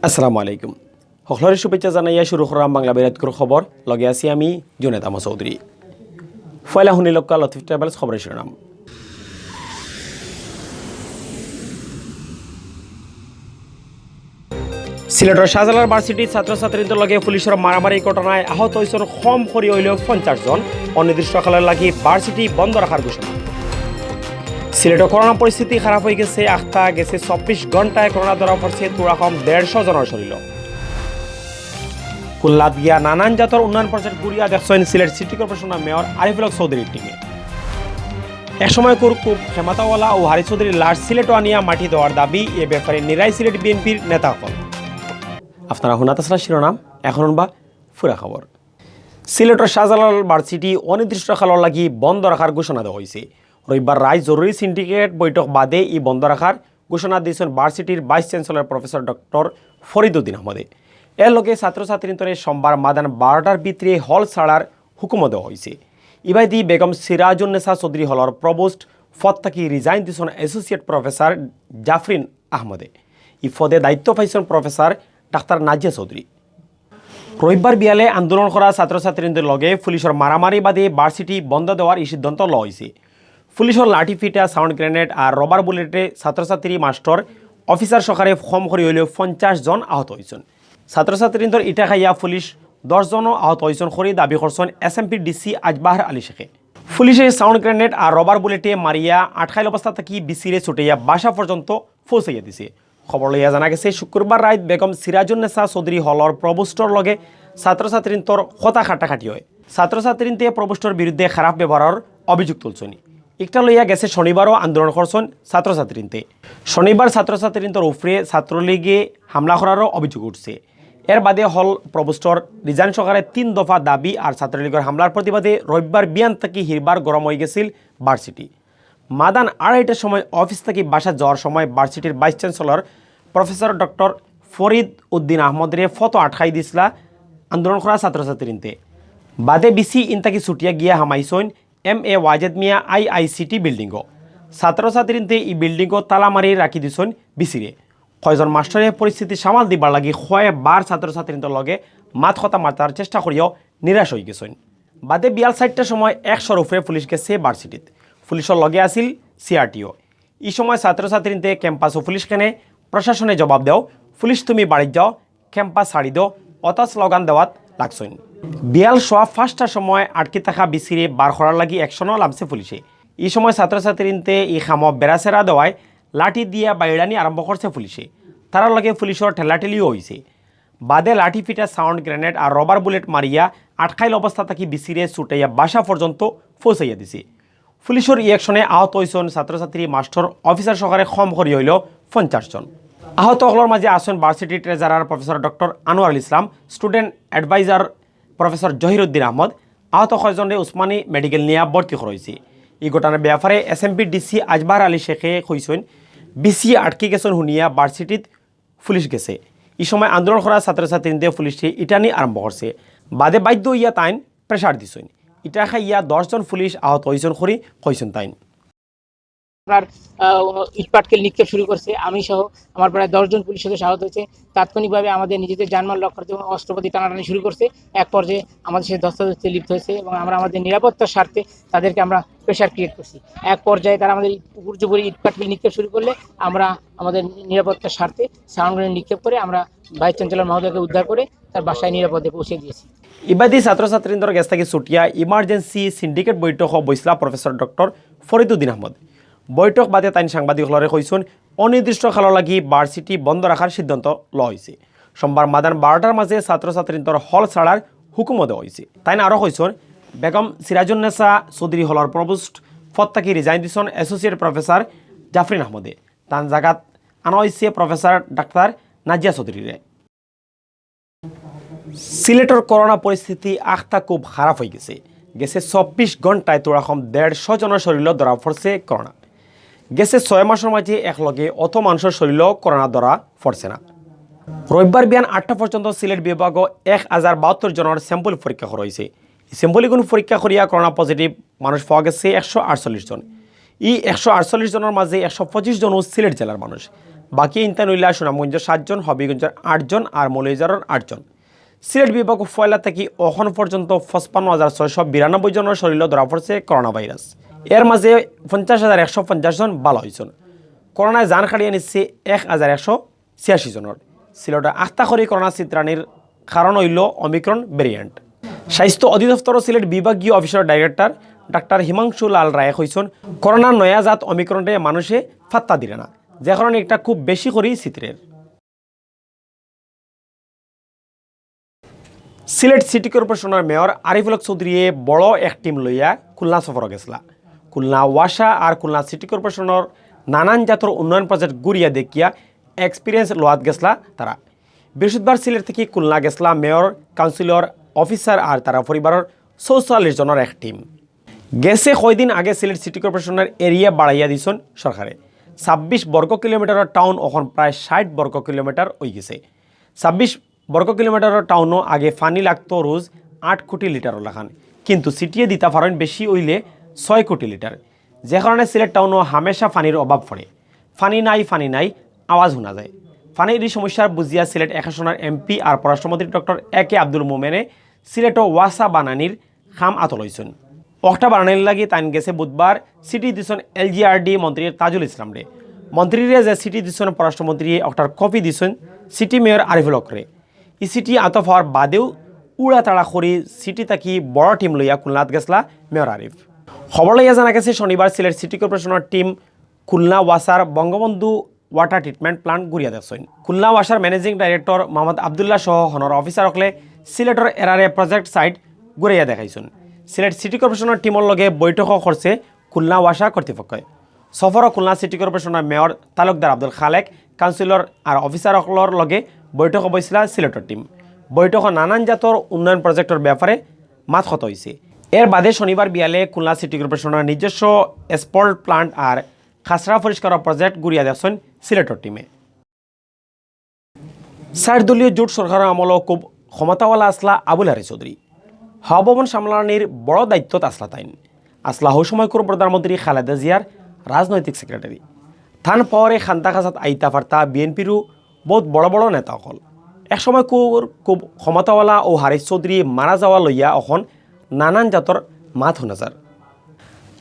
আসসালামু আলাইকুম। সকলৰে শুভেচ্ছা জানাইয়া শুরু কৰাম বাংলাবিউৰ খবৰ লগে আছি আমি জুনেদ আহমদ চৌধুৰী। ফয়লা শুনি লক্কা লতিফ ট্ৰেভেলছ খবরের শিরোনাম। সিলেটৰ শাহজালাল ভার্সিটির ছাত্রছাত্রীদের লগে পুলিশের মারামারি ঘটনায় আহত হয়েছেন খমখর হইলেও 50 জন। অনির্দিষ্টকালের লাগি ভার্সিটি বন্ধ রাখার ঘোষণা। সিলেটের করোনা পরিস্থিতি খারাপ হয়ে গেছে। আখতা গেছে 24 ঘন্টায় করোনা ধরা পড়ছে তুরাকম 150 জনের শরীর। কুল্লাত গিয়া নানান জাতর উন্নয়ন প্রজেক্ট গুড়িয়া দেখছেন সিলেট সিটি কর্পোরেশনের মেয়র আরিফুল হক চৌধুরীর টিমে। একসময় কুরকুব হেমাতাওয়ালা ও হারি চৌধুরীর লাশ সিলেট আনিয়া মাটি দেওয়ার দাবি এ ব্যাপারে নিরাই সিলেট বিএনপির নেতা হল। আপনারা শুনাতেছিলেন শিরোনাম, এখন বা ফুরা খবর। সিলেটের শাহজালাল ভার্সিটি অনির্দিষ্টকালের লাগি বন্ধ রাখার ঘোষণা দেওয়া হয়েছে। রবিবার রায় জরুরি সিন্ডিকেট বৈঠক বাদে ই বন্ধ রাখার ঘোষণা দিয়েছেন ভার্সিটির vice chancellor professor doctor Fariduddin আহমদে। এর লগে ছাত্রছাত্রীদের সোমবার মাদান 12টার ভিতরে হল ছাড়ার হুকুম দেওয়া হয়েছে। ইবাইদি বেগম সিরাজুন্নেসা চৌধুরী হলর প্রবোস্ট পদ থাকি রিজাইন দিয়েছেন অ্যাসোসিয়েট প্রফেসর জাফরিন আহমদে। ই পদে দায়িত্ব পাইছেন প্রফেসর ডাক্তার নাজিয়া চৌধুরী। রবিবার বিয়ালে আন্দোলন করা ছাত্রছাত্রীদের লগে পুলিশের মারামারি বাদে ভার্সিটি বন্ধ দেওয়ার এই সিদ্ধান্ত লওয়া হয়েছে। পুলিশের লাঠি ফিটা, সাউন্ড গ্রেনেড আর রবার বুলেটে ছাত্রছাত্রী, মাস্টার, অফিসার সহকারে ফর্ম করে হইলেও 50 জন আহত হয়েছেন। ছাত্রছাত্রীদের ইটা খাইয়া পুলিশ 10 জনও আহত হয়েছেন করে দাবি করছেন এসএমপি ডিসি আজবাহার আলী শেখে। পুলিশে সাউন্ড গ্রেনেড আর রবার বুলেটে মারিয়া আটকাইল অবস্থা থাকি বিসিরে ছুটাইয়া বাসা পর্যন্ত পৌঁছাইয়া দিছে। খবর লইয়া জানা গেছে শুক্রবার রাত বেগম সিরাজুন্নেসা চৌধুরী হলর প্রবোস্টর লগে ছাত্রছাত্রীর কথা খাটাখাটি হয়। ছাত্রছাত্রীতে প্রবোস্টর বিরুদ্ধে খারাপ ব্যবহারের অভিযোগ তুলছেন। একটা লইয়া গেছে শনিবারও আন্দোলন করছেন ছাত্রছাত্রীতে। শনিবার ছাত্রছাত্রীদের উপরে ছাত্রলীগে হামলা করারও অভিযোগ উঠছে। এর বাদে হল প্রবোস্টর রিজাইন সরকারের 3 দফা দাবি আর ছাত্রলীগের হামলার প্রতিবাদে রবিবার বিয়ান থেকে হিরবার গরম হয়ে গেছিল ভার্সিটি। মাদান 2:30টার সময় অফিস থেকে বাসা যাওয়ার সময় ভার্সিটির vice chancellor professor doctor Farid Uddin আহমদরে ফটো আটকাই দিছিলা আন্দোলন করা ছাত্রছাত্রীতে। বাদে বিসি ইনতাকি ছুটিয়া গিয়া হামাইছেন MA ওয়াজেদ মিয়া IICT বিল্ডিংও। ছাত্রছাত্রীতে এই বিল্ডিংও তালা মারি রাখি দিছেন বিসিরে। কয়জন মাস্টারে পরিস্থিতি সামাল দিবার লাগি কয়েকবার ছাত্রছাত্রীদের লগে মাত কথা মাতার চেষ্টা করিয়াও নিরাশ হয়ে গেছেন। বাদে বিয়াল 4টার সময় 100 উপরে পুলিশ গেছে ভার্সিটিত। পুলিশের লগে আসিল CRTO। এই সময় ছাত্রছাত্রীতে ক্যাম্পাস ও পুলিশখানে প্রশাসনে জবাব দেও, পুলিশ তুমি বাড়ি যাও, ক্যাম্পাস ছাড়ি দাও, অতা স্লোগান দেওয়াত লাগছেন। বিয়াল 5টার সময় আটকে থাকা বিসিরে বার করার লাগি অ্যাকশনও লামছে পুলিশে। এই সময় ছাত্রছাত্রীতে এই খাম বেড়াচেরা দেওয়ায় লাঠি দিয়া বাইরানি আরম্ভ করছে পুলিশে। তার লগে পুলিশের ঠেলাঠেলিও হয়েছে। বাদে লাঠি ফিটা, সাউন্ড গ্রেনেড আর রবার বুলেট মারিয়া আটকাইল অবস্থা থাকি বিসিরে ছুটাইয়া বাসা পর্যন্ত পৌঁছাইয়া দিছে। পুলিশের ইয়েকশনে আহত হয়েছেন ছাত্রছাত্রী, মাস্টার, অফিসার সহকারে কম করি হইল 50 জন। আহত হলর মাঝে আছেন varsity treasurer professor doctor Anwar Islam, student adviser professor Zahiruddin Ahmed. আহত 6 জনে উসমানী মেডিকেল নিয়ে ভর্তি করা হয়েছে। এই ঘটনার ব্যাপারে এসএমপি ডিসি আজবাহার আলী শেখে কইছেন বিসি আটকে গেছেন শুনিয়া ভার্সিটিত পুলিশ গেছে। এই সময় আন্দোলন করা ছাত্রছাত্রীদের পুলিশে ইটানি আরম্ভ করছে। বাদে বাধ্য ইয়া তাইন প্রেসার দিছেন। ইটা খাইয়া 10 জন পুলিশ আহত হয়েছেন করি কইছেন তাইন। আপনার ইটপাটকেল নিক্ষেপ শুরু করছে। আমি সহ আমার প্রায় 10 জন পুলিশ সদস্য আহত হয়েছে। তাৎক্ষণিকভাবে আমাদের নিজেদের জানমাল রক্ষার্থে অস্ত্রপাতি টানাটানি শুরু করছে। এক পর্যায়ে আমাদের সাথে ধস্তাধস্তি লিপ্ত হয়েছে এবং আমরা আমাদের নিরাপত্তার স্বার্থে তাদেরকে আমরা প্রেশার ক্রিয়েট করছি। এক পর্যায়ে তারা আমাদের উপর্যুপরি ইটপাটকেল নিক্ষেপ শুরু করলে আমরা আমাদের নিরাপত্তার স্বার্থে সাউন্ড গ্রেনেড নিক্ষেপ করে আমরা ভাইস চ্যান্সেলর মহোদয়কে উদ্ধার করে তার বাসায় নিরাপদে পৌঁছে দিয়েছি। ইবাদি ছাত্রছাত্রীদের কাছ থেকে ছুটিয়া ইমার্জেন্সি সিন্ডিকেট বৈঠক বইসলা প্রফেসর ডক্টর ফরিদুদ্দিন আহমদ। বৈঠক বাদে তাই সাংবাদিকলরে কইছেন অনির্দিষ্টকাল লাগি ভার্সিটি বন্ধ রাখার সিদ্ধান্ত লওয়া হয়েছে। সোমবার মাদান 12টার মাঝে ছাত্রছাত্রীদের হল ছাড়ার হুকুম দেওয়া হয়েছে। তাই আরও কইছেন বেগম সিরাজুন্নেসা চৌধুরী হলর প্রবোস্ট পদ থাকি রিজাইন দিয়েছেন অ্যাসোসিয়েট প্রফেসর জাফরিন আহমদে। তান জায়গাত আনা হয়েছে প্রফেসর ডাক্তার নাজিয়া চৌধুরীরে। সিলেটের করোনা পরিস্থিতি আখতা খুব খারাপ হয়ে গেছে। 24 ঘন্টায় তোরকম 150 জনের শরীর ধরা পড়ছে করোনা। 6 মাসের মাঝে একলগে অত মানুষের শরীর করোনা ধরা পড়ছে না। রবিবার বিয়ান 8টা পর্যন্ত সিলেট বিভাগ 1072 জনের স্যাম্পল পরীক্ষা করা হয়েছে। এই স্যাম্পলগুলো পরীক্ষা করিয়া করোনা পজিটিভ মানুষ পাওয়া গেছে 148 জন। এই 148 জনের মাঝে 125 জন সিলেট জেলার মানুষ। বাকি ইন্তানুল্লাহ সুনামগঞ্জের 7 জন, হবিগঞ্জের 8 জন আর মৌলভীবাজারের 8 জন। সিলেট বিভাগ পয়লা থেকে এখন পর্যন্ত 55,692 জনের শরীরে ধরা পড়ছে করোনা ভাইরাস। এর মাঝে 50,150 জন ভালো হয়েছেন। করোনায় জান খাড়িয়ে নিচ্ছে 1,186 জনের। সিলেটে আস্থা করে করোনা চিত্রানির কারণ হইল অমিক্রন ভেরিয়েন্ট। স্বাস্থ্য অধিদপ্তর সিলেট বিভাগীয় অফিসার ডাইরেক্টর ডাক্তার হিমাংশু লাল রায় কইছেন, করোনার নয়া জাত অমিক্রনরে মানুষে ফাত্তা দিলে না, যে কারণে এটা খুব বেশি করেই চিত্রের। সিলেট সিটি কর্পোরেশনের মেয়র আরিফুল হক চৌধুরীয়ে বড় এক টিম লইয়া খুলনা সফর গেছিলা। খুলনা ওয়াসা আর খুলনা সিটি কর্পোরেশনের নানান জাতর উন্নয়ন প্রজেক্ট ঘুরিয়া দেখিয়া এক্সপিরিয়েন্স লোয়াত গেছলা তারা। বৃহস্পতিবার সিলেট থেকে খুলনা গেছলা মেয়র, কাউন্সিলর, অফিসার আর তারা পরিবারের 44 জনের এক টিম। গেছে কয়দিন আগে সিলেট সিটি কর্পোরেশনের এরিয়া বাড়াইয়া দিয়েছেন সরকারে। 26 বর্গ কিলোমিটারের টাউন এখন প্রায় 60 বর্গ কিলোমিটার হয়ে গেছে। 26 বর্গ কিলোমিটারের টাউনও আগে পানি লাগতো রোজ 8 কোটি লিটার লাখান, কিন্তু সিটিয়ে দিতা পারেন বেশি হইলে 6 কোটি লিটার, যে কারণে সিলেট টাউনও হামেশা পানির অভাব পড়ে। পানি নাই আওয়াজ শোনা যায়। পানির এই সমস্যার বুঝিয়া সিলেট 1 আসনের এমপি আর পররাষ্ট্রমন্ত্রী ডক্টর একে আব্দুল মোমেনে সিলেটও ওয়াসা বানানির খাম আতল হয়েছেন। অকটা বানানির লাগি তাইন গেছে বুধবার সিটি দিছেন এলজিআরডি মন্ত্রী তাজুল ইসলাম রে। মন্ত্রীরে যে সিটি দিছেন পররাষ্ট্রমন্ত্রী অকটার কপি দিছেন সিটি মেয়র আরিফুল হকরে। এই সিটি আতফ হওয়ার বাদেও উড়া তাড়া করি সিটি তাকি বড় টিম লইয়া খুলনাত গেছলা মেয়র আরিফ। খবর লইয়া জানা গেছে শনিবার সিলেট সিটি কর্পোরেশনের টিম খুলনা ওয়াসার বঙ্গবন্ধু ওয়াটার ট্রিটমেন্ট প্লান্ট ঘুরিয়া দেখছেন। খুলনা ওয়াসার ম্যানেজিং ডাইরেক্টর মোহাম্মদ আবদুল্লাহ সহ হনর অফিসার হকলে সিলেটর এরারে প্রজেক্ট সাইট ঘুরাইয়া দেখাইছেন। সিলেট সিটি কর্পোরেশনের টিমর লগে বৈঠকও করছে খুলনা ওয়াসা কর্তৃপক্ষ। সফরও খুলনা সিটি কর্পোরেশনের মেয়র তালুকদার আব্দুল খালেক, কাউন্সিলর আর অফিসার হকলর লগে বৈঠক বইছিল সিলেটর টিম। বৈঠক নানান জাতর উন্নয়ন প্রজেক্টর ব্যাপারে মাত হত হয়েছে। এর বাদে শনিবার বিয়ালে খুলনা সিটি কর্পোরেশনের নিজস্ব স্পল্ট প্লান্ট আর খাসরা পরিষ্কার প্রজেক্ট ঘুরিয়া দেখছেন সিলেটর টিমে। 4 দলীয় জোট সরকারের আমলও খুব ক্ষমতাওয়ালা আসলা আবুল হারি চৌধুরী। হাওয়া ভবন সামলানির বড় দায়িত্বত আসলা তাইন। আসলা হো সময়কর প্রধানমন্ত্রী খালেদা জিয়ার রাজনৈতিক সেক্রেটারি। থান পরে খান্তা খাসাত আইতা ফার্তা বিএনপিরও বহুত বড় বড় নেতা হল। একসময় খুব ক্ষমতাওয়ালা ও হারিস চৌধুরী মারা যাওয়া লইয়া এখন নানান জাতর মাত শোনাজার।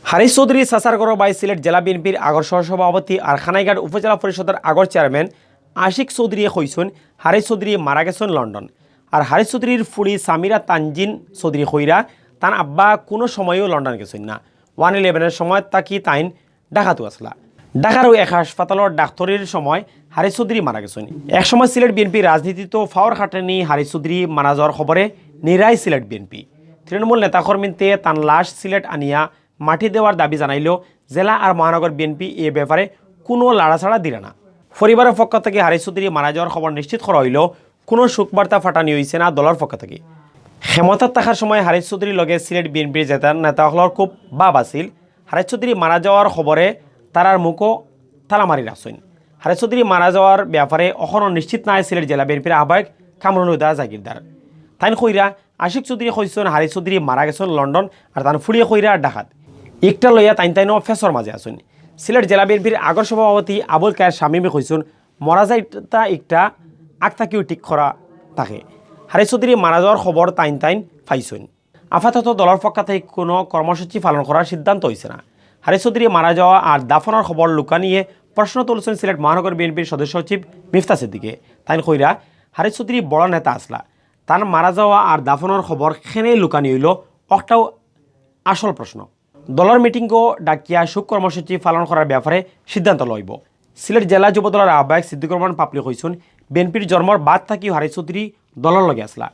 হারিস চৌধুরী সাসারগড় বাই সিলেট জেলা বিএনপির আগর সহসভাপতি আর খানাইঘাট উপজেলা পরিষদের আগর চেয়ারম্যান আশিক চৌধুরীয়ে কইছেন হারিস চৌধুরী মারা গেছেন লন্ডন। আর হারিস চৌধুরীর ফুড়ি সামিরা তানজিন চৌধুরী কইরা তান আব্বা কোনো সময়ও লন্ডন গেছেন না। 1/11 সময় তাকি তাইন ডাকাতো আসলা। ঢাকার ওই এক হাসপাতালের ডাক্তারের সময় হারিস চৌধুরী মারা গেছেন। একসময় সিলেট বিএনপি রাজনীতিতেও ফাওয়ার খাটেনি হারিস চৌধুরী মারা যাওয়ার খবরে নিরাই সিলেট বিএনপি। তৃণমূল নেতাকর্মীতে তান লাশ সিলেট আনিয়া মাটি দেওয়ার দাবি জানাইলেও জেলা আর মহানগর বিএনপি এ ব্যাপারে কোনো লাড়াছাড়া দিলে না। পরিবারের পক্ষ থেকে হারিস চৌধুরী মারা যাওয়ার খবর নিশ্চিত করা হইলেও কোনো শোকবার্তা ফাটানি হয়েছে না দলের পক্ষ থেকে। ক্ষমতার থাকার সময় হারিস চৌধুরীর লগে সিলেট বিএনপির নেতাসকলের খুব ভাব আছিল। হারিস চৌধুরী মারা যাওয়ার খবরে তারার মুখও তালামারি রাখছেন। হারিস চৌধুরী মারা যাওয়ার ব্যাপারে এখনও নিশ্চিত নাই সিলেট জেলা বিএনপির আহ্বায়ক কামরুল হুদা জাগিরদার। তাইন কইরা আশিক চৌধুরী কইছেন হারিস চৌধুরী মারা গেছেন লন্ডন আর তান ফুড়িয়ে কইরা ডাকাত। একটা লইয়া তাইনও ফেসর মাঝে আছেন। সিলেট জেলা বিএনপির আগর সভাপতি আবুল কায়ের শামীমে কইছেন মরা যাইতা একটা আগতাকেও ঠিক করা থাকে। হারিস চৌধুরী মারা যাওয়ার খবর তাইন পাইছেন। আপাতত দলের পক্ষ থেকে কোনো কর্মসূচি পালন করার সিদ্ধান্ত হয়েছে না। হারিস চৌধুরী মারা যাওয়া আর দাফনের খবর লুকানিয়ে প্রশ্ন তুলছেন সিলেট মহানগর বিএনপির সদস্য সচিব মিফতা সিদ্দিকে। তাইন কইরা হারিস চৌধুরী বড় নেতা আসলা, তার মারা যাওয়া আর দাফনের খবর খেনে লুকানি হইল একটাও আসল প্রশ্ন। দলের মিটিংও ডাকিয়া শোক কর্মসূচি পালন করার ব্যাপারে সিদ্ধান্ত লইব। সিলেট জেলা যুব দলের আহ্বায়ক সিদ্দিকুর রহমান পাপলি কইছেন বিএনপির জন্মর বাদ থাকিও হারিস চৌধুরী দলের লগে আসলা।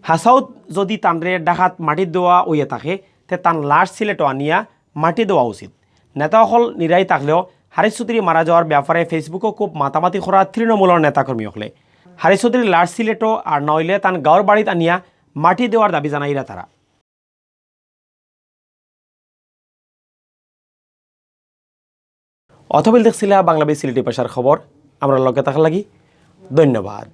হাসাউদ যদি তানরে ডাকাত মাটি দেওয়া হইয়া থাকে তে তান লাশ সিলেটও আনিয়া মাটি দেওয়া উচিত। নেতাসকল নিরাই থাকলেও হারিস চৌধুরী মারা যাওয়ার ব্যাপারে ফেসবুকও খুব মাতামাতি করা তৃণমূলের নেতাকর্মী হলে হারিস চৌধুরী লাশ সিলেটও আর নইলে তান গাঁৱৰ বাড়িত আনিয়া মাটি দেওয়ার দাবি জানাইরা তারা। অথবিল দেখছিলা বাংলাদেশ সিলেটি পেশার খবর। আমরা লগে থাকার লাগি ধন্যবাদ।